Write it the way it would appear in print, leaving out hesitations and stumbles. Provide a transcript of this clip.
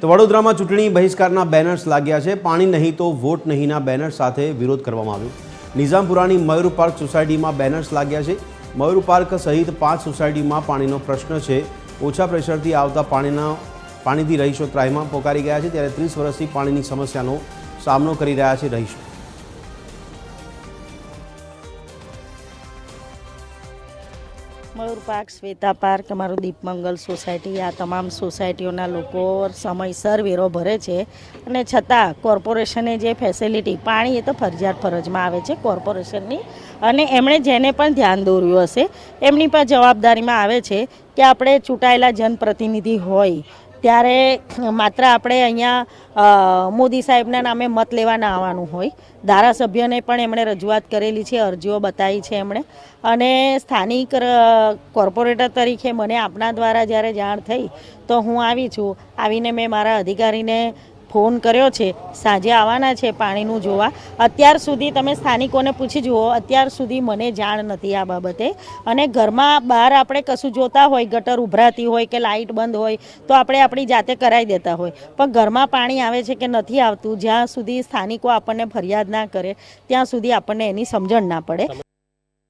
તો વડોદરામાં ચૂંટણી બહિષ્કારના બેનર્સ લાગ્યા છે। પાણી નહીં તો વોટ નહીંના બેનર સાથે વિરોધ કરવામાં આવ્યો। નિઝામપુરાની મયુર પાર્ક સોસાયટીમાં બેનર્સ લાગ્યા છે। મયુર પાર્ક સહિત 5 સોસાયટીમાં પાણીનો પ્રશ્ન છે। ઓછા પ્રેશરથી આવતા પાણીથી રહીશો ત્રાહિમામ પોકારી ગયા છે, ત્યારે 30 વર્ષથી પાણીની સમસ્યાનો સામનો કરી રહ્યા છે રહીશો। મયુર પાર્ક, શ્વેતા પાર્ક, અમારું દીપમંગલ સોસાયટી, આ તમામ સોસાયટીઓના લોકો સમયસર વેરો ભરે છે અને છતાં કોર્પોરેશને જે ફેસિલિટી, પાણી એ તો ફરજિયાત ફરજમાં આવે છે કોર્પોરેશનની, અને એમણે જેને પણ ધ્યાન દોર્યું હશે એમની પણ જવાબદારીમાં આવે છે કે આપણે ચૂંટાયેલા જનપ્રતિનિધિ હોય ત્યારે માત્ર આપણે અહીંયા મોદી સાહેબના નામે મત લેવા ના આવવાનું હોય। ધારાસભ્યને પણ એમણે રજૂઆત કરેલી છે, અરજીઓ બતાવી છે એમણે, અને સ્થાનિક કોર્પોરેટર તરીકે મને આપના દ્વારા જ્યારે જાણ થઈ તો હું આવી છું। આવીને મેં મારા અધિકારીને ફોન કર્યો છે, સાંજે આવવાના છે પાણીનું જોવા। અત્યાર સુધી તમે સ્થાનિકોને પૂછી જુઓ, અત્યાર સુધી મને જાણ નથી આ બાબતે। અને ઘરમાં બહાર આપણે કશું જોતા હોય, ગટર ઉભરાતી હોય કે લાઇટ બંધ હોય તો આપણે આપણી જાતે કરાવી દેતા હોય, પણ ઘરમાં પાણી આવે છે કે નથી આવતું, જ્યાં સુધી સ્થાનિકો આપણને ફરિયાદ ના કરે ત્યાં સુધી આપણને એની સમજણ ના પડે।